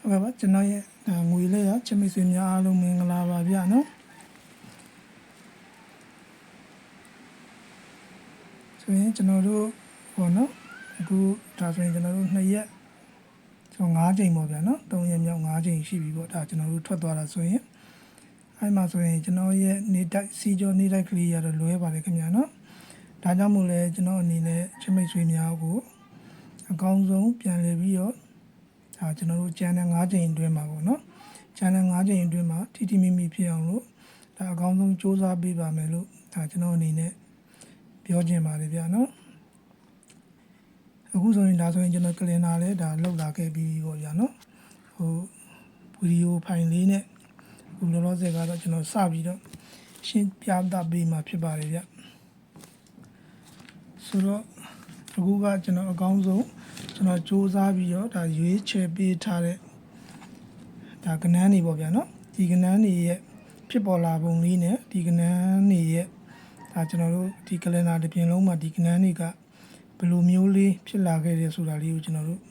ဟုတ်ကဲ့ပါကျွန်တော်ရဲ့ငွေလေးရချစ်မိတ်ဆွေများအားလုံးမင်္ဂလာပါဗျာနော်ဆိုရင်ကျွန်တော်တို့ဟောနော်အခုဒါဆိုရင်ကျွန်တော်တို့2ရက်ဆို5ချိန်ပေါ့ဗျာနော်3ရက်မြောက်5ချိန်ရှိပြီပေါ့ဒါကျွန်တော်တို့ထွက်သွားတာဆိုရင်အဲ့မှာဆိုရင်ကျွန်တော်ရဲ့နေတိုက်စီကျော်နေတိုက်ကလေးရတော့လွဲပါတယ်ခင်ဗျာနော်ဒါကြောင့်မို့လဲကျွန်တော်အနေနဲ့ချစ်မိတ်ဆွေများကိုအကောင်းဆုံးပြန်လည်ပြီးတော့ဒါကျွန်တော်တို့ကျန်တဲ့5ချိန်အတွင်းမှာပေါ့နော်ကျန်တဲ့5ချိန်အတွင်းမှာထိထိမိမိဖြစ်အောင်လို့ဒါအကောင်းဆုံးစူးစမ်းပေးပါမယ်လို့ဒါကျွန်တော်အနေနဲ့ပြောချင်ပါတယ်ဗျာနော်အခုဆိုရင်ဒါဆိုရင်ကျွန်တော်ကလင်နာလဲဒါလောက်လာခဲ့ပြီးပေါ့ဗျာနော်ဟိုဗီဒီယိုဖိုင်လေးနဲ့အခုလောလောဆယ်ကတော့ကျွန်တော်စပြီးတော့ရှင်းပြသပေးမှာဖြစ်ပါတယ်ဗျဆိုတော့အခုကကျွန်တော်အကောင်းဆုံးကျွန်တော်စူးစမ်းပြီးတော့ဒါရွေးချယ်ပေးထားတဲ့ဒါကဏ္ဍနေပေါ့ဗျာနော်ဒီကဏ္ဍနေရဲ့ဖြစ်ပေါ်လာပုံလေးနဲ့ဒီကဏ္ဍနေရဲ့ဒါကျွန်တော်တို့ဒီကလင်နာတစ်ပြင်လုံးမှာဒီကဏ္ဍနေကဘယ်လိုမျိုးလေးဖြစ်လာခဲ့တယ်ဆိုတာလေးကိုကျွန်တော်တို့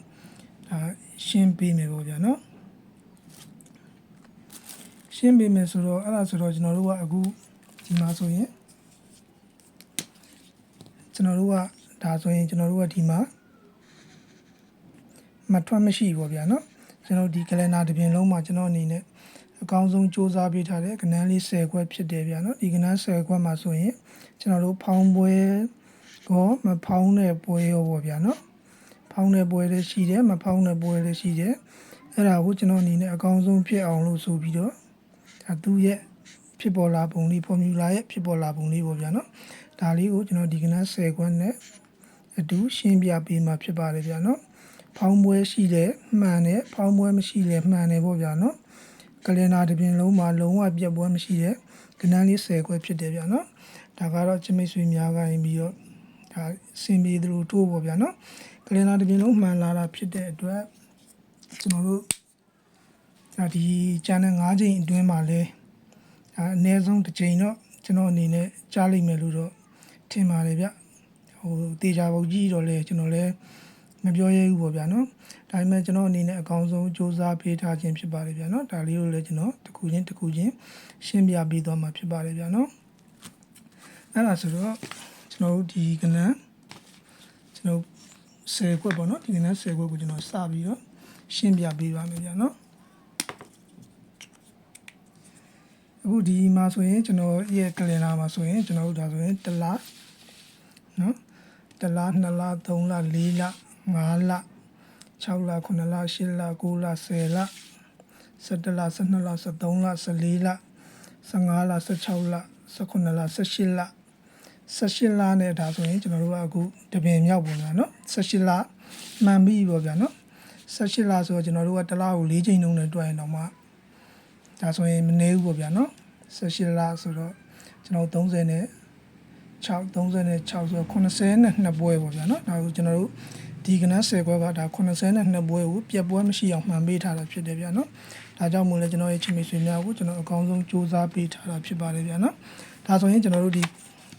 ဒါရှင်းပေးမယ်ပေါ့ဗျာနော်ရှင်းပေးမယ်ဆိုတော့အဲ့ဒါဆိုတော့ကျွန်တော်တို့ကအခုဒီမှာဆိုရင်ကျွန်တော်တို့ကဒါဆိုရင်ကျွန်တော်တို့ကဒီမှာမထွက်မရှိဘူးပေါ့ဗျာနော်ကျွန်တော်ဒီကလင်နာတစ်ပြင်လုံးမှာကျွန်တော်အနေနဲ့အကောင်းဆုံးစူးစမ်းပေးထားတဲ့ကဏ္ဍလေး10ခွက်ဖြစ်တယ်ဗျာနော်ဒီကဏ္ဍ10ခွက်မှာဆိုရင်ကျွန်တော်တို့ဖောင်းပွဲကောမဖောင်းတဲ့ပွဲရောပေါ့ဗျာနော်ဖောင်းတဲ့ပွဲလည်းရှိတယ်မဖောင်းတဲ့ပွဲလည်းရှိတယ်အဲ့ဒါကိုကျွန်တော်အနေနဲ့အကောင်းဆုံးဖြစ်အောင်လို့ဆိုပြီးတော့ဒါသူ့ရဲ့ဖြစ်ပေါ်လာပုံလေးဖော်မြူလာရဲ့ဖြစ်ပေါ်လာပုံလေးပေါ့ဗျာနော်ဒါလေးကိုကျွန်တော်ဒီကဏ္ဍ10ခွက်နဲ့အတူရှင်းပြပေးမှာဖြစ်ပါတယ်ဗျာနော်ဖောင်းပွဲရှိတယ်မှန်တယ်ဖောင်းပွဲမရှိတယ်မှန်တယ်ပေါ့ဗျာနော်ကလင်နာတစ်ပြင်လုံးမှာလုံးဝပြတ်ပွဲမရှိတဲ့ကဏ္ဍလေး10ခွက်ဖြစ်တယ်ဗျာနော်ဒါကတော့ချစ်မိတ်ဆွေများကရင်ပြီးတော့ဒါစင်ပြေသလိုထိုးပေါ့ဗျာနော်ကလင်နာတစ်ပြင်လုံးမှန်လာတာဖြစ်တဲ့အတွက်ကျွန်တော်တို့ဒါဒီချန်နယ်5ချိန်အတွင်းမှာလဲဒါအနည်းဆုံးတစ်ချိန်တော့ကျွန်တော်အနေနဲ့ကြားလိမ့်မယ်လို့တော့ထင်ပါတယ်ဗျဟိုတေချာပုတ်ကြီးတော့လဲကျွန်တော်လဲမပြောရဘူးပေါ့ဗျာနော်ဒါပေမဲ့ကျွန်တော်အနေနဲ့အကောင်းဆုံးစူးစမ်းပေးထားခြင်းဖြစ်ပါတယ်ဗျာနော်ဒါလေးကိုလည်းကျွန်တော်တစ်ခုချင်းရှင်းပြပေးသွားမှာဖြစ်ပါတယ်ဗျာနော်အဲ့ဒါဆိုတော့ကျွန်တော်တို့ဒီကဏ္ဍကျွန်တော်10ခွက်ပေါ့နော်ဒီကဏ္ဍ10ခွက်ကိုကျွန်တော်စပြီးတော့ရှင်းပြပေးပါမယ်ဗျာနော်အခုဒီမှာဆိုရင်ကျွန်တော်ရဲ့ကလင်နာမှာဆိုရင်ကျွန်တော်တို့ဒါဆိုရင်1လနော်1လ2လ3လ4လ5လ6လ9လ8လ9လ10လ17လ12လ13လ14လ15လ16လ18လ18လ18လနဲ့ဒါဆိုရင်ကျွန်တော်တို့ကအခုတပင်မြောက်ပုံလားเนาะ18လမှန်ပြီပေါ့ဗျာเนาะ18လဆိုတော့ကျွန်တော်တို့ကတစ်လကို4ချိန်နှုန်းနဲ့တွက်ရင်တော့မှဒါဆိုရင်မနေဘူးပေါ့ဗျာเนาะ18လဆိုတော့ကျွန်တော်30နဲ့36ဆိုတော့82ပွဲပေါ့ဗျာเนาะဒါကိုကျွန်တော်တို့ဒီကဏ္ဍ10ပွဲကဒါ82ပွဲကိုပြတ်ပွဲမရှိအောင်မှန်ပေးထားတာဖြစ်တယ်ဗျာเนาะဒါကြောင့်မို့လဲကျွန်တော်ရဲ့ချစ်မိတ်ဆွေများကိုကျွန်တော်အကောင်းဆုံးစူးစမ်းပေးထားတာဖြစ်ပါတယ်ဗျာเนาะဒါဆိုရင်ကျွန်တော်တို့ဒီ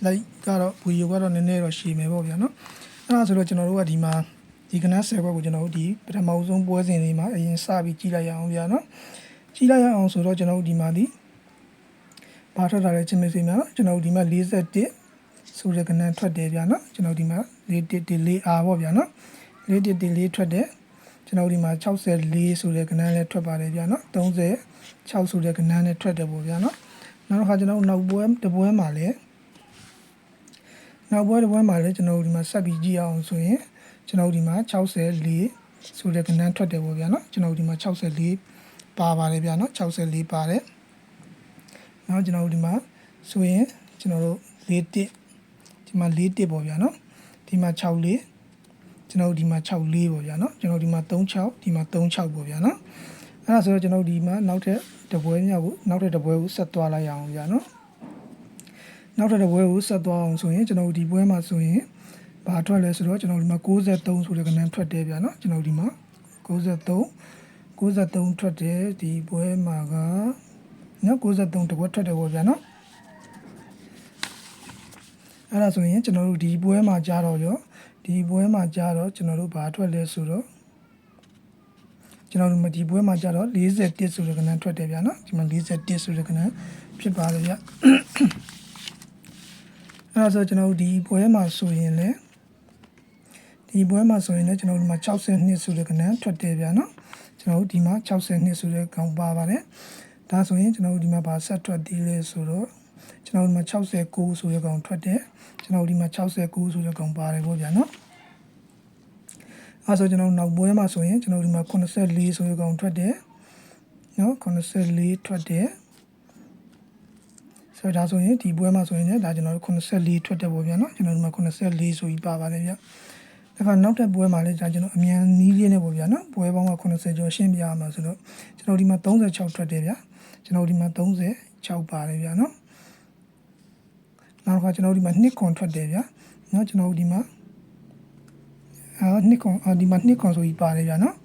like ကတော့ဗီဒီယိုကတော့နည်းနည်းတော့ရှည်မယ်ပေါ့ဗျာเนาะအဲ့ဒါဆိုတော့ကျွန်တော်တို့ကဒီမှာဒီကဏ္ဍ10ခွက်ကိုကျွန်တော်တို့ဒီပထမဆုံးပွဲစဉ်လေးမှာအရင်စပြီးကြည့်လိုက်ရအောင်ဗျာเนาะကြည့်လိုက်ရအောင်ဆိုတော့ကျွန်တော်တို့ဒီမှာဒီဘာထွက်တာလဲချင်မေးစီများเนาะကျွန်တော်တို့ဒီမှာ41ဆိုတဲ့ကဏ္ဍထွက်တယ်ဗျာเนาะကျွန်တော်ဒီမှာ4114R ပေါ့ဗျာเนาะ4114ထွက်တယ်ကျွန်တော်ဒီမှာ64ဆိုတဲ့ကဏ္ဍလည်းထွက်ပါတယ်ဗျာเนาะ36ဆိုတဲ့ကဏ္ဍနဲ့ထွက်တယ်ပေါ့ဗျာเนาะနောက်တစ်ခါကျွန်တော်နောက်ပွဲတစ်ပွဲမှာလည်းနောက်ပွဲတစ်ပွဲမှာလည်းကျွန်တော်ဒီမှာဆက်ပြီးကြည့်အောင်ဆိုရင်ကျွန်တော်ဒီမှာ64ဆိုတဲ့ကဏ္ဍထွက်တယ်ပေါ့ဗျာเนาะကျွန်တော်ဒီမှာ64ပါပါတယ်ဗျာเนาะ64ပါတယ်နောက်ကျွန်တော်ဒီမှာဆိုရင်ကျွန်တော်တို့41ဒီမှာ41ပေါ့ဗျာเนาะဒီမှာ64ကျွန်တော်ဒီမှာ64ပေါ့ဗျာเนาะကျွန်တော်ဒီမှာ36ဒီမှာ36ပေါ့ဗျာเนาะအဲ့ဒါဆိုတော့ကျွန်တော်ဒီမှာနောက်ထပ်တစ်ပွဲမြောက်ကိုနောက်ထပ်တစ်ပွဲကိုဆက်သွားလိုက်အောင်ဗျာเนาะနောက်ထပ်တစ်ပွဲကိုဆက်သွားအောင်ဆိုရင်ကျွန်တော်ဒီပွဲမှာဆိုရင်ဘာထွက်လဲဆိုတော့ကျွန်တော်ဒီမှာ63ဆိုတဲ့ကဏ္ဍထွက်တယ်ဗျာเนาะကျွန်တော်ဒီမှာ63ထွက်တယ်ဒီပွဲမှာကနော်63တကွက်ထွက်တယ်ပေါ့ဗျာเนาะအဲ့ဒါဆိုရင်ကျွန်တော်တို့ဒီပွဲမှာကြားတော့ရောဒီပွဲမှာကြားတော့ကျွန်တော်တို့ဘာထွက်လဲဆိုတော့ကျွန် ကျွန်တော်တို့ဒီပွဲမှာကြတော့41ဆိုတဲ့ကဏ္ဍထွက်တယ်ဗျာနော်ဒီမှာ41ဆိုတဲ့ကဏ္ဍဖြစ်ပါတယ်ဗျအဲ့ဒါဆိုကျွန်တော်တို့ဒီပွဲမှာဆိုရင်လည်းကျွန်တော်တို့ဒီမှာ62ဆိုတဲ့ကဏ္ဍထွက်တယ်ဗျာနော်ကျွန်တော်တို့ဒီမှာ62ဆိုတဲ့ကောင်ပါပါတယ်ဒါဆိုရင်ကျွန်တော်တို့ဒီမှာဗာဆက်ထွက်သေးလဲဆိုတော့ကျွန်တော်တို့ဒီမှာ69ဆိုတဲ့ကောင်ထွက်တယ်ကျွန်တော်တို့ဒီမှာ69ဆိုတဲ့ကောင်ပါတယ်ပေါ့ဗျာနော်အဲဆိုကျွန်တော်တို့နောက်ပွဲမှာဆိုရင်ကျွန်တော်တို့ဒီမှာ84ဆိုတဲ့ကောင်ထွက်တယ်နော်84ထွက်တယ်ဆိုတော့ဒါဆိုရင်ဒီပွဲမှာဆိုရင်လည်းဒါကျွန်တော်တို့84ထွက်တယ်ပေါ့ဗျာနော်ကျွန်တော်တို့ဒီမှာ84ဆိုပြီးပါပါတယ်ဗျဒါကနောက်တဲ့ပွဲမှာလည်းဒါကျွန်တော်အမြန်နီးလေးနဲ့ပေါ့ဗျာနော်ပွဲပေါင်းက80ကျော်ရှင်းပြရမှာဆိုတော့ကျွန်တော်ဒီမှာ36ထွက်တယ်ဗျာကျွန်တော်ဒီမှာ36ပါတယ်ဗျာနော်နောက်ကကျွန်တော်ဒီမှာ2ခွန်ထွက်တယ်ဗျာနော်ကျွန်တော်ဒီမှာ2ခွန်ဒီမှာ2ခွန်ဆိုပြီးပါတယ်ဗျာနော်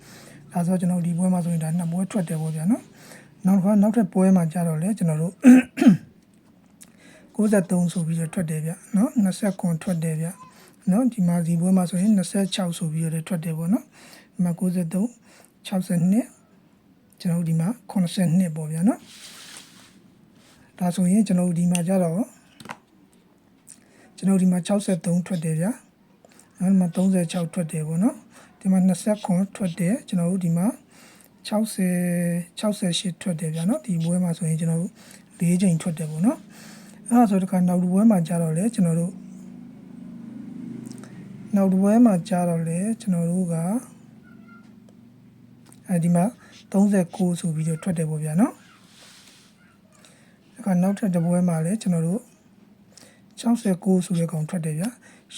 ဒါဆိုကျွန်တော်ဒီပွဲမှာဆိုရင်ဒါ2ပွဲထွက်တယ်ပေါ့ဗျာနော်နောက်ထပ်ပွဲမှာကြတော့လေကျွန်တော်တို့93ဆိုပြီးတော့ထွက်တယ်ဗျနော်20ခွန်ထွက်တယ်ဗျနော်ဒီမှာဒီပွဲမှာဆိုရင်26ဆိုပြီးတော့ထွက်တယ်ပေါ့နော်ဒီမှာ93 62ကျွန်တော်ဒီမှာ82ပေါ့ဗျာနော်ဒါဆိုရင်ကျွန်တော်ဒီမှာကြတော့ကျွန်တော်ဒီမှာ63ထွက်တယ်ဗျာနောက်ဒီမှာ36ထွက်တယ်ပေါ့နော်ဒီမှာ20ခွန်ထွက်တယ်ကျွန်တော်တို့ဒီမှာ68ထွက်တယ်ဗျာနော်ဒီပွဲမှာဆိုရင်ကျွန်တော်တို့4ချိန်ထွက်တယ်ပေါ့နော်အဲ့ဒါဆိုတခါနောက်ဒီပွဲမှာကြတော့လေကျွန်တော်တို့ကဒီမှာ39ဆိုပြီးတော့ထွက်တယ်ပေါ့ဗျာနော်ဒါကနောက်ထပ်တစ်ပွဲမှာလည်းကျွန်တော်တို့69ဆိုတဲ့ကောင်ထွက်တယ်ဗျာ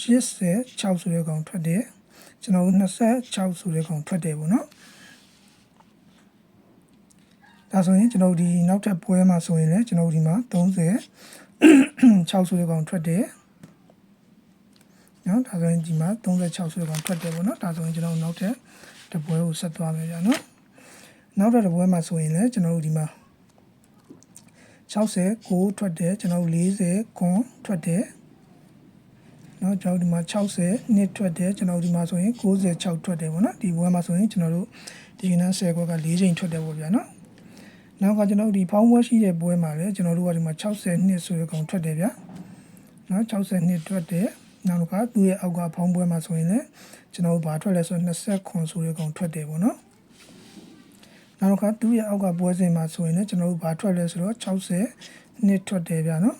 86ဆိုတဲ့ကောင်ထွက်တယ်ကျွန်တော်တို့26ဆိုတဲ့ကောင်ထွက်တယ်ပေါ့နော်ဒါဆိုရင်ကျွန်တော်ဒီနောက်ထပ်ပွဲမှာဆိုရင်လည်းကျွန်တော်ဒီမှာ36ဆိုတဲ့ကောင်ထွက်တယ်နော်ဒါဆိုရင်ဒီမှာ36ဆိုတဲ့ကောင်ထွက်တယ်ပေါ့နော်ဒါဆိုရင်ကျွန်တော်နောက်ထပ်တစ်ပွဲကိုဆက်သွားမယ်ဗျာနော်နောက်ထပ်တစ်ပွဲမှာဆိုရင်လည်းကျွန်တော်တို့ဒီမှာ69ထွက်တယ်ကျွန်တော်တို့40ခွန်ထွက်တယ်နော်ကျွန်တော်ဒီမှာ60နှစ်ထွက်တယ်ကျွန်တော်ဒီမှာဆိုရင်96ထွက်တယ်ပေါ့နော်ဒီပွဲမှာဆိုရင်ကျွန်တော်တို့ဒီကနေ့10ခွက်က4ချိန်ထွက်တယ်ပေါ့ဗျာနော်နောက်ကကျွန်တော်ဒီဖောင်းပွဲရှိတဲ့ပွဲမှာလည်းကျွန်တော်တို့ကဒီမှာ60နှစ်ဆိုတဲ့ကောင်ထွက်တယ်ဗျာနော်60နှစ်ထွက်တယ်နောက်ကသူ့ရဲ့အောက်ကဖောင်းပွဲမှာဆိုရင်လည်းကျွန်တော်တို့ဘာထွက်လဲဆိုတော့20ခွန်ဆိုတဲ့ကောင်ထွက်တယ်ပေါ့နော်နောက်ကသူ့ရဲ့အောက်ကပွဲစဉ်မှာဆိုရင်လည်းကျွန်တော်တို့ဘာထွက်လဲဆိုတော့60နှစ်ထွက်တယ်ဗျာနော်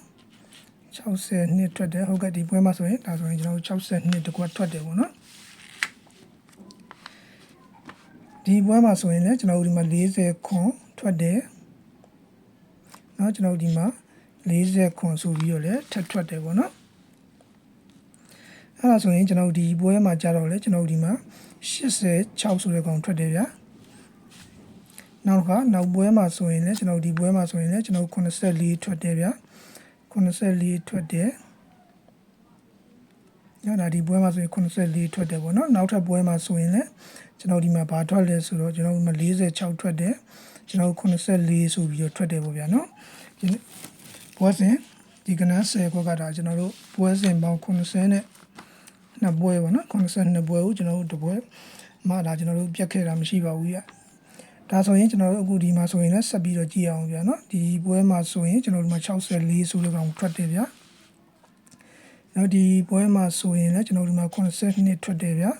60နှစ်ထွက်တယ်ဟုတ်ကဲ့ဒီပွဲမှာဆိုရင်ဒါဆိုရင်ကျွန်တော်တို့60နှစ်တကွထွက်တယ်ပေါ့နော်ဒီပွဲမှာဆိုရင်လည်းကျွန်တော်တို့ဒီမှာ40ခွန်ထွက်တယ်နော်ကျွန်တော်တို့ဒီမှာ40ခွန်ဆိုပြီးတော့လည်းထပ်ထွက်တယ်ပေါ့နော်အဲ့ဒါဆိုရင်ကျွန်တော်တို့ဒီပွဲမှာကြာတော့လေကျွန်တော်တို့ဒီမှာ86ဆိုတဲ့ကောင်ထွက်တယ်ဗျာနောက်ပွဲမှာဆိုရင်လည်းကျွန်တော်တို့ဒီပွဲမှာဆိုရင်လည်းကျွန်တော်တို့84ထွက်တယ်ဗျာ84ထွက်တယ်ညဒါဒီပွဲမှာဆိုရင်84ထွက်တယ်ပေါ့နော်နောက်ထပ်ပွဲမှာဆိုရင်လည်းကျွန်တော်ဒီမှာဘာထွက်လဲဆိုတော့ကျွန်တော်ဒီမှာ46ထွက်တယ်ကျွန်တော်84ဆိုပြီးတော့ထွက်တယ်ပေါ့ဗျာနော်ပွဲစဉ်ဒီကနန်း10ခွက်ကဒါကျွန်တော်တို့ပွဲစဉ်ပေါင်း90နဲ့နှစ်ပွဲပေါ့နော်92ပွဲကိုကျွန်တော်တို့တစ်ပွဲမှဒါကျွန်တော်တို့ပြတ်ခဲ့တာမရှိပါဘူးဗျဒါဆိုရင်ကျွန်တော်တို့အခုဒီမှာဆိုရင်လည်းဆက်ပြီးတော့ကြည့်အောင်ဗျာနော်ဒီပွဲမှာဆိုရင်ကျွန်တော်တို့မှာ64ဆိုတဲ့ကောင်ထွက်တယ်ဗျာနောက်ဒီပွဲမှာဆိုရင်လည်းကျွန်တော်တို့မှာ82ထွက်တယ်ဗျာ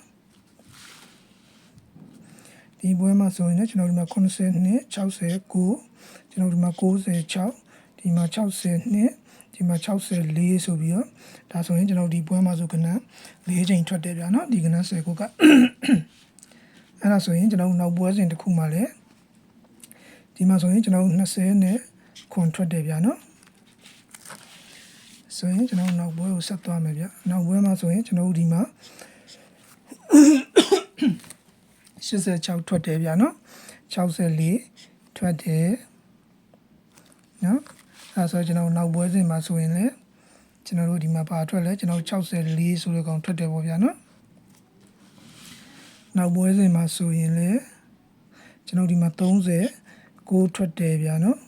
ဒီပွဲမှာဆိုရင်လည်းကျွန်တော်တို့မှာ82 69ကျွန်တော်တို့မှာ96ဒီမှာ62ဒီမှာ64ဆိုပြီးတော့ဒါဆိုရင်ကျွန်တော်ဒီပွဲမှာဆိုကဏ္ဍ4ချိန်ထွက်တယ်ဗျာနော်ဒီကဏ္ဍ10ခုကအဲ့ဒါဆိုရင်ကျွန်တော်တို့နောက်ပွဲစဉ်တစ်ခုမှလည်းဒီမှာဆိုရင်ကျွန်တော်တို့20နဲ့ခွန်ထွက်တယ်ဗျာနော်ဆိုရင်ကျွန်တော်တို့နောက်ပွဲကိုဆက်သွားမယ်ဗျနောက်ပွဲမှာဆိုရင်ကျွန်တော်တို့ဒီမှာ86ထွက်တယ်ဗျာနော်64ထွက်တယ်နော်အဲဆိုကျွန်တော်နောက်ပွဲစဉ်မှာဆိုရင်လည်းကျွန်တော်တို့ဒီမှာပါထွက်လဲကျွန်တော်64ဆိုတဲ့ကောင်ထွက်တယ်ပေါ့ဗျာနော်နောက်ပွဲစဉ်မှာဆိုရင်လည်းကျွန်တော်ဒီမှာ30ထွက်တယ်ဗျာနော်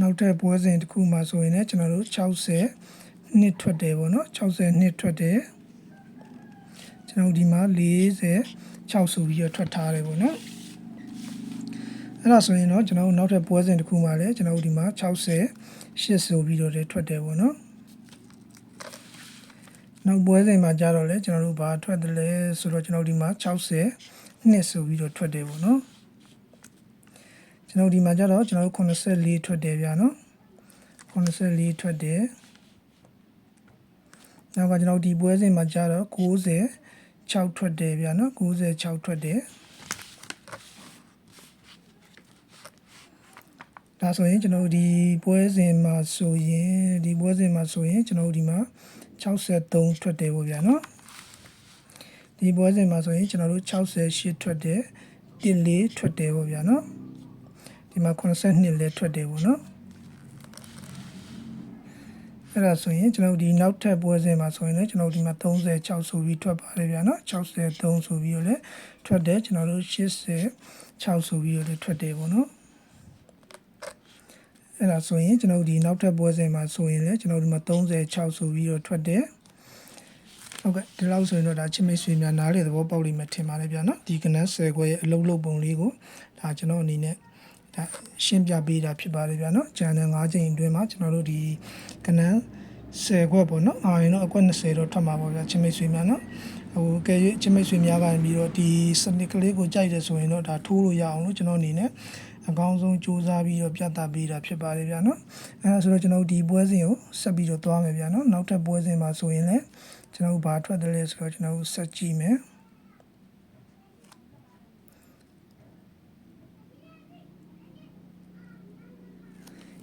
နောက်ထပ်ပွဲစဉ်တစ်ခုမှာဆိုရင်လည်းကျွန်တော်တို့60နှစ်ထွက်တယ်ပေါ့နော်60နှစ်ထွက်တယ် ကျွန်တော်ဒီမှာ46ဆိုပြီးတော့ထွက်ထားတယ်ပေါ့နော်အဲ့ဒါဆိုရင်တော့ကျွန်တော်နောက်ထပ်ပွဲစဉ်တစ်ခုမှလည်းကျွန်တော်ဒီမှာ68ဆိုပြီးတော့ထွက်တယ်ပေါ့နော်နောက်ပွဲစဉ်မှာကြတော့လေကျွန်တော်တို့ဘာထွက်တယ်လဲဆိုတော့ကျွန်တော်ဒီမှာ62ဆိုပြီးတော့ထွက်တယ်ပေါ့နော်ကျွန်တော်ဒီမှာကြတော့ကျွန်တော်84ထွက်တယ်ဗျာနော်84ထွက်တယ်နောက်ကကျွန်တော်ဒီပွဲစဉ်မှာကြတော့96ထွက်တယ်ဗျာနော်96ထွက်တယ်ဒါဆိုရင်ကျွန်တော်ဒီပွဲစဉ်မှာဆိုရင်ကျွန်တော်ဒီမှာ63ထွက်တယ်ပေါ့ဗျာနော်ဒီပွဲစဉ်မှာဆိုရင်ကျွန်တော်တို့68ထွက်တယ်14ထွက်တယ်ပေါ့ဗျာနော်ဒီမှာ82လည်းထွက်တယ်ပေါ့နော်အဲ့ဒါဆိုရင်ကျွန်တော်ဒီနောက်ထပ်ပွဲစဉ်မှာဆိုရင်လည်းကျွန်တော်ဒီမှာ36ဆိုပြီးထွက်ပါတယ်ဗျာနော်63ဆိုပြီးတော့လည်းထွက်တယ်ကျွန်တော်တို့86ဆိုပြီးတော့လည်းထွက်တယ်ပေါ့နော်အဲ့ဒါဆိုရင်ကျွန်တော်ဒီနောက်ထပ်ပွဲစဉ်မှာဆိုရင်လည်းကျွန်တော်ဒီမှာ36ဆိုပြီးတော့ထွက်တယ်ဟုတ်ကဲ့ဒီလောက်ဆိုရင်တော့ဒါချစ်မိတ်ဆွေများနားလေသဘောပေါက်လိမ့်မယ်ထင်ပါတယ်ဗျာနော်ဒီကနန်း10ခွဲရဲ့အလုံးလုံးပုံလေးကိုဒါကျွန်တော်အနေနဲ့ဒါရှင်းပြပေးတာဖြစ်ပါတယ်ဗျာနော် channel 5ချိန်အတွင်းမှာကျွန်တော်တို့ဒီကနန်း10ခွက်ပေါ့နော်အားရင်တော့အကွက်20တော့ထွက်မှာပါဗျာချစ်မိတ်ဆွေများနော်ဟိုကဲ၍ချစ်မိတ်ဆွေများကနေပြီးတော့ဒီစနစ်ကလေးကိုကြိုက်တယ်ဆိုရင်တော့ဒါထိုးလို့ရအောင်လို့ကျွန်တော်အနေနဲ့အကောင်းဆုံးစူးစမ်းပြီးတော့ပြသပေးတာဖြစ်ပါတယ်ဗျာနော်အဲဒါဆိုတော့ကျွန်တော်ဒီပွဲစဉ်ကိုဆက်ပြီးတော့သွားမယ်ဗျာနော်နောက်ထပ်ပွဲစဉ်မှာဆိုရင်လည်းကျွန်တော်ဘာထွက်တယ်လဲဆိုတော့ကျွန်တော်ဆက်ကြည့်မယ်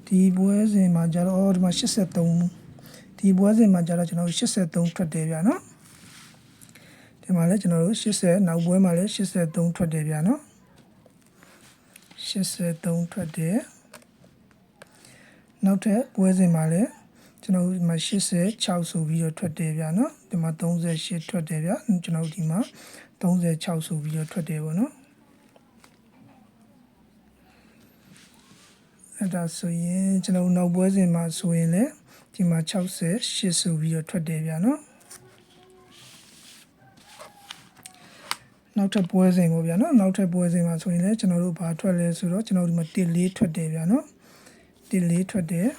ဒီပွဲစဉ်မှာကျတော့ဒီမှာ83ဒီပွဲစဉ်မှာကျတော့ကျွန်တော်83ထွက်တယ်ဗျာနော်ဒီမှာလည်းကျွန်တော်တို့80နောက်ပွဲမှာလည်း83ထွက်တယ်ဗျာနော်83ထွက်တယ်နောက်ထပ်ပွဲစဉ်မှာလည်းကျွန်တော်ဒီမှာ86ဆိုပြီးတော့ထွက်တယ်ဗျာနော်ဒီမှာ38ထွက်တယ်ဗျာကျွန်တော်ဒီမှာ36ဆိုပြီးတော့ထွက်တယ်ပေါ့နော်အဲ့ဒါဆိုရင်ကျွန်တော်နောက်ပွဲစဉ်မှာဆိုရင်လည်းဒီမှာ68ဆိုပြီးတော့ထွက်တယ်ဗျာနော်နောက်ထပ်ပွဲစဉ်ကိုဗျာနော်နောက်ထပ်ပွဲစဉ်မှာဆိုရင်လည်းကျွန်တော်တို့ဘာထွက်လဲဆိုတော့ကျွန်တော်ဒီမှာ14ထွက်တယ်ဗျာနော်14ထွက်တယ်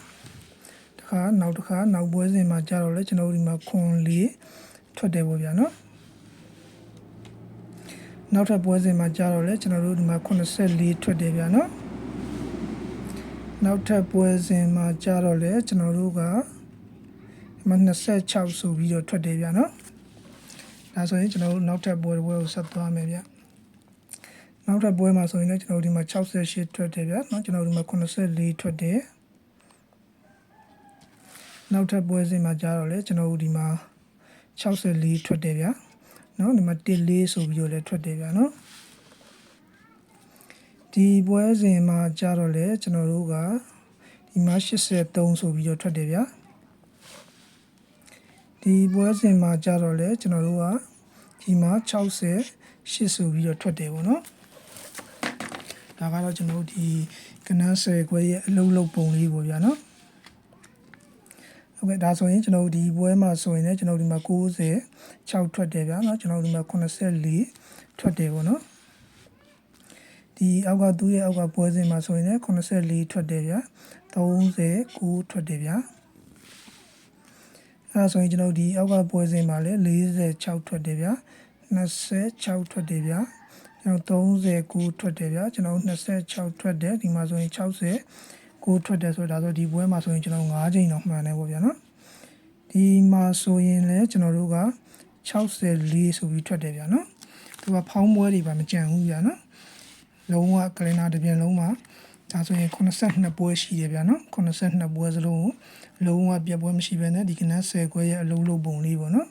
တခါနောက်ပွဲစဉ်မှာကြာတော့လေကျွန်တော်ဒီမှာ4ထွက်တယ်ပေါ့ဗျာနော်နောက်ထပ်ပွဲစဉ်မှာကြာတော့လေကျွန်တော်တို့ဒီမှာ84ထွက်တယ်ဗျာနော်နောက်ထပ်ပွဲစဉ်မှာကြာတော့လေကျွန်တော်တို့ကဒီမှာ26ဆိုပြီးတော့ထွက်တယ်ဗျာနော်ဒါဆိုရင်ကျွန်တော်တို့နောက်ထပ်ပွဲကိုဆက်သွားမယ်ဗျနောက်ထပ်ပွဲမှာဆိုရင်လည်းကျွန်တော်ဒီမှာ68ထွက်တယ်ဗျာနော်ကျွန်တော်ဒီမှာ84ထွက်တယ်နောက်ထပ်ပွဲစဉ်မှာကြာတော့လေကျွန်တော်တို့ဒီမှာ64ထွက်တယ်ဗျာနော်ဒီမှာ14ဆိုပြီးတော့လည်းထွက်တယ်ဗျာနော်ဒီပွဲစဉ်မှာကြာတော့လေကျွန်တော်တို့ကဒီမှာ83ဆိုပြီးတော့ထွက်တယ်ဗျာဒီပွဲစဉ်မှာကြာတော့လေကျွန်တော်တို့ကဒီမှာ68ဆိုပြီးတော့ထွက်တယ်ပေါ့နော်ဒါကတော့ကျွန်တော်တို့ဒီကနန်း10ခွဲရဲ့အလုံးလုံးပုံလေးပေါ့ဗျာနော်ဟုတ်ကဲ့ဒါဆိုရင်ကျွန်တော်တို့ဒီပွဲမှာဆိုရင်လည်းကျွန်တော်ဒီမှာ96ထွက်တယ်ဗျာနော်ကျွန်တော်ဒီမှာ84ထွက်တယ်ပေါ့နော်ဒီအောက်ကသူ့ရဲ့အောက်ကပွဲစဉ်မှာဆိုရင်လည်း84ထွက်တယ်ဗျာ39ထွက်တယ်ဗျာအဲဒါဆိုရင်ကျွန်တော်ဒီအောက်ကပွဲစဉ်မှာလည်း46ထွက်တယ်ဗျာ26ထွက်တယ်ဗျာကျွန်တော်39ထွက်တယ်ဗျာကျွန်တော်26ထွက်တယ်ဒီမှာဆိုရင်60ထွက်တယ်ဆိုတော့ဒါဆိုဒီပွဲမှာဆိုရင်ကျွန်တော်5ချိန်တော့မှန်တယ်ပေါ့ဗျာနော်ဒီမှာဆိုရင်လည်းကျွန်တော်တို့က64ဆိုပြီးထွက်တယ်ဗျာနော်သူကဖောင်းပွဲတွေပါမကြံဘူးဗျာနော်လုံးဝကလင်နာတစ်ပြန်လုံးမှာဒါဆိုရင်82ပွဲရှိတယ်ဗျာနော်82ပွဲစလုံးကိုလုံးဝပြတ်ပွဲမရှိဘဲနဲ့ဒီကနန်း10ခွဲရဲ့အလုံးလုံးပုံလေးပေါ့နော်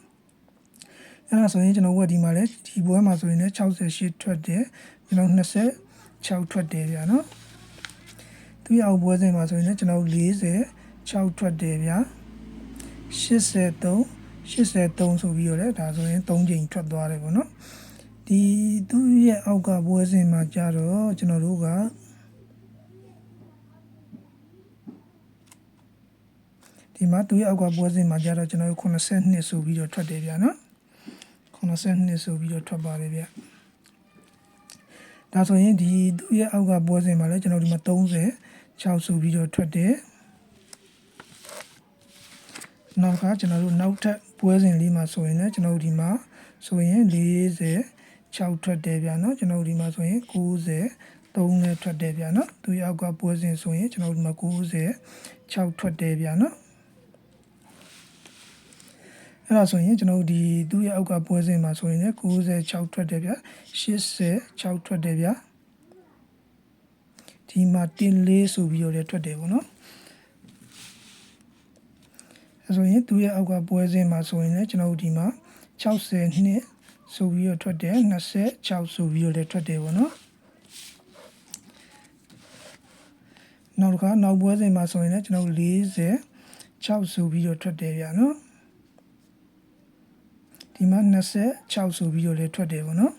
အဲ့ဒါဆိုရင်ကျွန်တော်တို့ကဒီမှာလည်းဒီပွဲမှာဆိုရင်လည်း68ထွက်တယ်ကျွန်တော်26ထွက်တယ်ဗျာနော်သူရအောင်ပွဲစဉ်မှာဆိုရင်လည်းကျွန်တော်46ထွက်တယ်ဗျာ83ဆိုပြီးတော့လည်းဒါဆိုရင်3ချိန်ထွက်သွားတယ်ပေါ့နော်ဒီသူရဲ့အောက်ကပွဲစဉ်မှာကြတော့ကျွန်တော်တို့ကဒီမှာသူရဲ့အောက်ကပွဲစဉ်မှာကြတော့ကျွန်တော်တို့82ဆိုပြီးတော့ထွက်တယ်ဗျာနော် 82ဆိုပြီးတော့ထွက်ပါတယ်ဗျဒါဆိုရင်ဒီသူ့ရဲ့အောက်ကပွဲစဉ်မှာလည်းကျွန်တော်ဒီမှာ36ဆိုပြီးတော့ထွက်တယ်နောက်ကကျွန်တော်တို့နောက်ထပ်ပွဲစဉ်လေးမှာဆိုရင်လည်းကျွန်တော်တို့ဒီမှာဆိုရင်46ထွက်တယ်ဗျာနော်ကျွန်တော်တို့ဒီမှာဆိုရင်93နဲ့ထွက်တယ်ဗျာနော်သူ့ရဲ့အောက်ကပွဲစဉ်ဆိုရင်ကျွန်တော်တို့ဒီမှာ96ထွက်တယ်ဗျာနော်အဲ့ဒါဆိုရင်ကျွန်တော်တို့ဒီသူ့ရဲ့အောက်ကပွဲစဉ်မှာဆိုရင်လည်း96ထွက်တယ်ဗျာ86ထွက်တယ်ဗျာဒီမှာ4ဆိုပြီးတော့လည်းထွက်တယ်ပေါ့နော်အဲ့ဆိုရင်သူ့ရဲ့အောက်ကပွဲစဉ်မှာဆိုရင်လည်းကျွန်တော်တို့ဒီမှာ60နှစ်ဆိုပြီးတော့ထွက်တယ်26ဆိုပြီးတော့လည်းထွက်တယ်ပေါ့နော်နောက်တစ်ခါနောက်ပွဲစဉ်မှာဆိုရင်လည်းကျွန်တော်တို့46ဆိုပြီးတော့ထွက်တယ်ဗျာနော်ဒီမှာ26ဆိုပြီးတော့လည်းထွက်တယ်ပေါ့နော်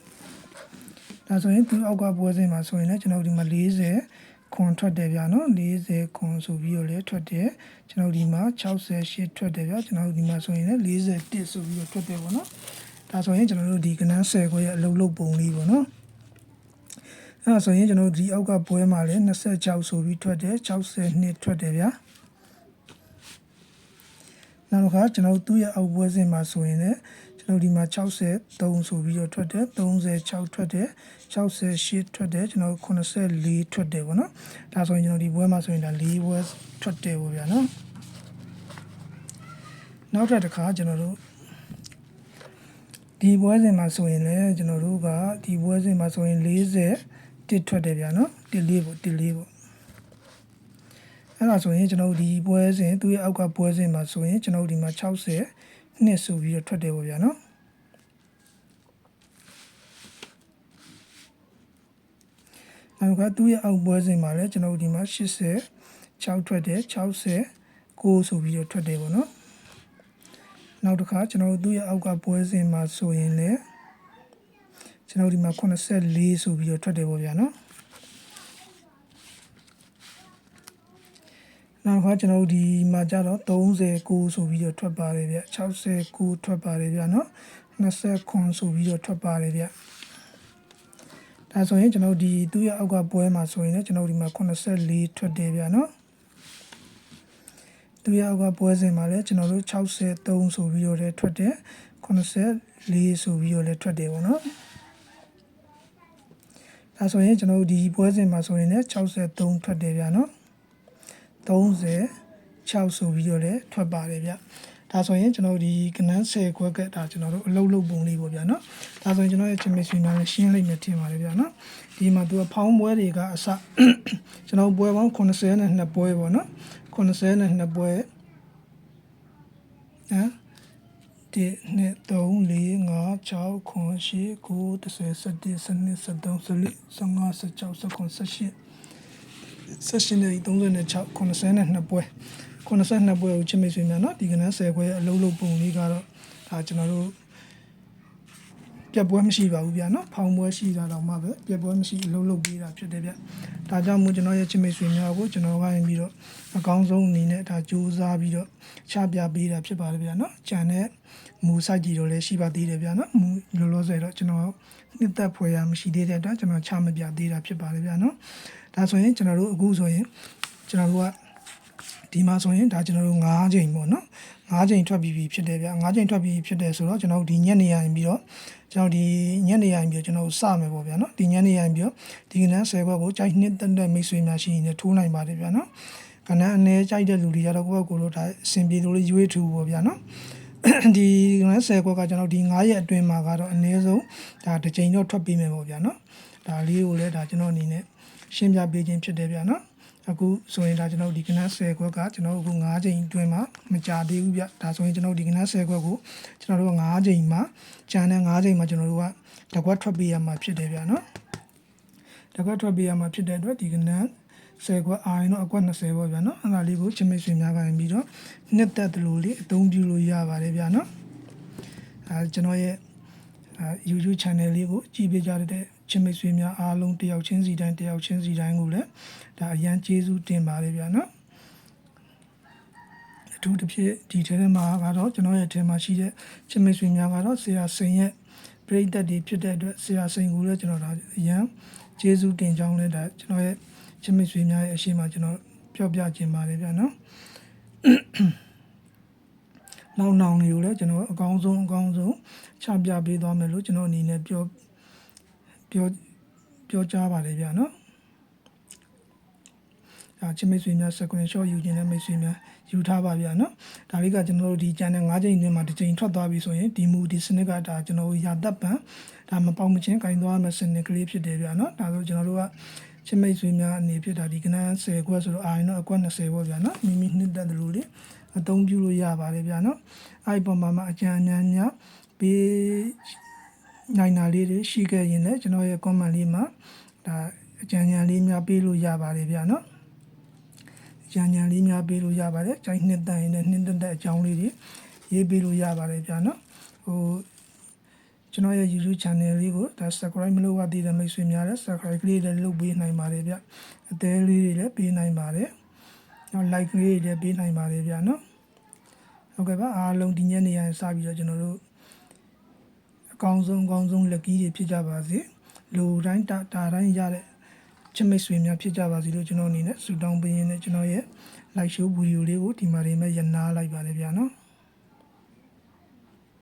ဒါဆိုရင်သူအောက်ကပွဲစဉ်မှာဆိုရင်လည်းကျွန်တော်ဒီမှာ40ခွန်ထွက်တယ်ဗျာနော်40ခွန်ဆိုပြီးတော့လည်းထွက်တယ်ကျွန်တော်ဒီမှာ68ထွက်တယ်ဗျာကျွန်တော်ဒီမှာဆိုရင်လည်း41ဆိုပြီးတော့ထွက်တယ်ပေါ့နော်ဒါဆိုရင်ကျွန်တော်တို့ဒီကနန်း10ခွဲရဲ့အလုံးလုံးပုံလေးပေါ့နော်အဲ့ဒါဆိုရင်ကျွန်တော်ဒီအောက်ကပွဲမှာလည်း26ဆိုပြီးထွက်တယ်62ထွက်တယ်ဗျာနောက်တစ်ခါကျွန်တော်သူ့ရဲ့အောက်ပွဲစဉ်မှာဆိုရင်လည်းကျွန်တော်ဒီမှာ63ဆိုပြီးတော့ထွက်တယ်36ထွက်တယ်68ထွက်တယ်ကျွန်တော်84ထွက်တယ်ပေါ့နော်ဒါဆိုရင်ကျွန်တော်ဒီပွဲမှာဆိုရင်ဒါ4ပွဲထွက်တယ်ပေါ့ဗျာနော်နောက်တစ်ခါကျွန်တော်တို့ဒီပွဲစဉ်မှာဆိုရင်လည်းကျွန်တော်တို့ကဒီပွဲစဉ်မှာဆိုရင်40ထွက်တယ်ဗျာနော်14ပေါ့အဲ့ဒါဆိုရင်ကျွန်တော်တို့ဒီပွဲစဉ်သူ့ရဲ့အောက်ကပွဲစဉ်မှာဆိုရင်ကျွန်တော်တို့ဒီမှာ60နှစ်ဆိုပြီးတော့ထွက်တယ်ပေါ့ဗျာနော်နောက်ကသူ့ရဲ့အောက်ပွဲစဉ်မှာလည်းကျွန်တော်တို့ဒီမှာ86ထွက်တယ်69ဆိုပြီးတော့ထွက်တယ်ပေါ့နော်နောက်တစ်ခါကျွန်တော်တို့သူ့ရဲ့အောက်ကပွဲစဉ်မှာဆိုရင်လည်းကျွန်တော်ဒီမှာ84ဆိုပြီးတော့ထွက်တယ်ပေါ့ဗျာနော်နောက်ကကျွန်တော်တို့ဒီမှာကျတော့39ဆိုပြီးတော့ထွက်ပါတယ်ဗျ69ထွက်ပါတယ်ဗျာနော်29ဆိုပြီးတော့ထွက်ပါတယ်ဗျဒါဆိုရင်ကျွန်တော်ဒီသူ့ရဲ့အောက်ကပွဲမှာဆိုရင်လည်းကျွန်တော်ဒီမှာ84ထွက်တယ်ဗျာနော်သူ့ရဲ့အောက်ကပွဲစဉ်မှာလည်းကျွန်တော်တို့63ဆိုပြီးတော့လည်းထွက်တယ်84ဆိုပြီးတော့လည်းထွက်တယ်ပေါ့နော်ဒါဆိုရင်ကျွန်တော်တို့ဒီပွဲစဉ်မှာဆိုရင်လည်း63ထွက်တယ်ဗျာနော်36ဆိုပြီးတော့လည်းထွက်ပါတယ်ဗျဒါဆိုရင်ကျွန်တော်ဒီကနန်း10ခွက်ကဒါကျွန်တော်တို့အလုံးလုံးပုံလေးပေါ့ဗျာနော်ဒါဆိုရင်ကျွန်တော်ရဲ့ချင်မဆွေးများလည်းရှင်းလိုက်မယ်ထင်ပါတယ်ဗျာနော်ဒီမှာသူကဖောင်းပွဲတွေကအစကျွန်တော်ပွဲပေါင်း82ပွဲပေါ့နော်82ပွဲနော်1 2 3 4 5 6 9 10 11 12 13 14 15 16 17 18 36 82ပွဲ82ပွဲကိုချစ်မိတ်ဆွေများเนาะဒီကနေ့10ခွဲအလုံးလုံးပုံလေးကတော့ဒါကျွန်တော်တို့ပြက်ပွဲမရှိပါဘူးဗျာเนาะဖောင်းပွဲရှိတာတော့မှပဲပြက်ပွဲမရှိအလုံးလုံးပေးတာဖြစ်တယ်ဗျဒါကြောင့်မို့ကျွန်တော်ရဲ့ချစ်မိတ်ဆွေများကိုကျွန်တော်ကရင်ပြီးတော့အကောင်းဆုံးအနေနဲ့ဒါစူးစမ်းပြီးတော့ချပြပေးတာဖြစ်ပါတယ်ဗျာเนาะကြံတဲ့မူစိုက်ကြီးတော့လည်းရှိပါသေးတယ်ဗျာเนาะမူလောလောဆယ်တော့ကျွန်တော်နှစ်သက်ဖွယ်ရမရှိသေးတဲ့အတွက်ကျွန်တော်ချမပြသေးတာဖြစ်ပါတယ်ဗျာเนาะဒါဆိုရင်ကျွန်တော်တို့အခုဆိုရင်ကျွန်တော်တို့ကဒီမှာဆိုရင်ဒါကျွန်တော်တို့9ချိန်ပေါ့နော်9ချိန်ထွက်ပြီးဖြစ်တယ်ဗျ9ချိန်ထွက်ပြီးဖြစ်တယ်ဆိုတော့ကျွန်တော်တို့ဒီညနေရရင်ပြီးတော့ကျွန်တော်ဒီညနေရရင်ပြီးတော့ကျွန်တော်တို့စမယ်ပေါ့ဗျာနော်ဒီညနေရရင်ပြီးတော့ဒီကနေ့10ခွက်ကိုကြိုက်နှစ်တက်မိတ်ဆွေများရှိရင်လည်းထိုးနိုင်ပါတယ်ဗျာနော်ကဏ္ဍအနေကြိုက်တဲ့လူတွေကတော့ကိုယ့်ကိုယ်လို့ဒါအဆင်ပြေလို့လေးရွေးထူပေါ့ဗျာနော်ဒီကနေ့10ခွက်ကကျွန်တော်ဒီ9ရက်အတွင်းမှာကတော့အနည်းဆုံးဒါတစ်ချိန်တော့ထွက်ပြီးမယ်ပေါ့ဗျာနော်ဒါလေးကိုလည်းဒါကျွန်တော်အနေနဲ့ရှင်းပြပေးခြင်းဖြစ်တယ်ဗျာနော်အခုဆိုရင်ဒါကျွန်တော်ဒီကနန်း10ခွက်ကကျွန်တော်အခု9ချိန်အတွင်းမှာမကြာသေးဘူးဗျဒါဆိုရင်ကျွန်တော်ဒီကနန်း10ခွက်ကိုကျွန်တော်တို့9ချိန်မှာကျန်တဲ့9ချိန်မှာကျွန်တော်တို့ကတကွက်ထွက်ပေးရမှာဖြစ်တယ်ဗျာနော်တကွက်ထွက်ပေးရမှာဖြစ်တဲ့အတွက်ဒီကနန်း10ခွက်အာရင်တော့အကွက်20ပေါ့ဗျာနော်အဲ့ဒါလေးကိုချစ်မိတ်ဆွေများကနေပြီးတော့နှစ်သက်တယ်လို့လေးအသုံးပြုလို့ရပါတယ်ဗျာနော်ကျွန်တော်ရဲ့YouTube channel လေးကိုကြည့်ပေးကြတဲ့ချစ်မိတ်ဆွေများအားလုံးတယောက်ချင်းစီတိုင်းကိုလည်းဒါအရန်ကျေးဇူးတင်ပါတယ်ဗျာနော် အထူးတစ်ဖြစ်ဒီထဲမှာကတော့ကျွန်တော်ရဲ့ထဲမှာရှိတဲ့ချစ်မိတ်ဆွေများကတော့ဆရာစိန်ရဲ့ပရိသတ်တွေဖြစ်တဲ့အတွက်ဆရာစိန်ကိုလည်းကျွန်တော်ဒါအရန်ကျေးဇူးတင်ကြောင်းလည်းဒါကျွန်တော်ရဲ့ချစ်မိတ်ဆွေများရဲ့အရှိမကျွန်တော်ပြောပြခြင်းပါတယ်ဗျာနော်နောင်တွေကိုလည်းကျွန်တော်အကောင်းဆုံးချပြပေးသွားမယ်လို့ကျွန်တော်အနေနဲ့ပြောကြားပါတယ်ဗျာနော်ချစ်မိတ်ဆွေများ screenshot ယူခြင်းနဲ့မိတ်ဆွေများယူထားပါဗျာနော်ဒါလေးကကျွန်တော်တို့ဒီ channel 5ချိန်အတွင်းမှာတစ်ချိန်ထွက်သွားပြီဆိုရင်ဒီစနစ်ကဒါကျွန်တော်တို့ရာသက်ပံဒါမပေါက်မချင်းကင်သွားမယ်စနစ်ကလေးဖြစ်တယ်ဗျာနော်ဒါဆိုကျွန်တော်တို့ကချစ်မိတ်ဆွေများအနေဖြစ်တာဒီကနန်း10ခွက်ဆိုတော့အာရင်တော့အကွက်20ပေါ့ဗျာနော်မိမိနှစ်သက်တယ်လို့လေအသုံးပြုလို့ရပါတယ်ဗျာနော်အဲ့ပေါ်မှာအကြံဉာဏ်များပေးနိုင်တာလေးတွေရှိခဲ့ရင်လည်းကျွန်တော်ရဲ့ comment လေးမှာဒါအကြံဉာဏ်လေးများပေးလို့ရပါတယ်ဗျာနော်ကြံဉာဏ်လေးများပေးလို့ရပါတယ်ကြိုင်းနှစ်တန်ရင်လည်းနှစ်သက်အကြောင်းလေးတွေရေးပေးလို့ရပါတယ်ဗျာနော်ကျွန်တော်ရဲ့ YouTube channel လေးကိုဒါ subscribe မလုပ်ရသေးတဲ့မိတ်ဆွေများလည်း subscribe လေးလည်းလုပ်ပေးနိုင်ပါတယ်ဗျအသေးလေးတွေလည်းပေးနိုင်ပါတယ်နောက် like လေးတွေလည်းပေးနိုင်ပါတယ်ဗျာနော်ဟုတ်ကဲ့ပါအားလုံးဒီညနေရစပြီးတော့ကျွန်တော်တို့အကောင်းဆုံးလက်ကြီးတွေဖြစ်ကြပါစေလူတိုင်းတာတိုင်းရတဲ့ချစ်မိတ်ဆွေများဖြစ်ကြပါစေလို့ကျွန်တော်အနေနဲ့ဆုတောင်းပေးရင်းနဲ့ကျွန်တော်ရဲ့ live show video လေးကိုဒီမှာနေမဲ့ရနာလိုက်ပါတယ်ဗျာနော်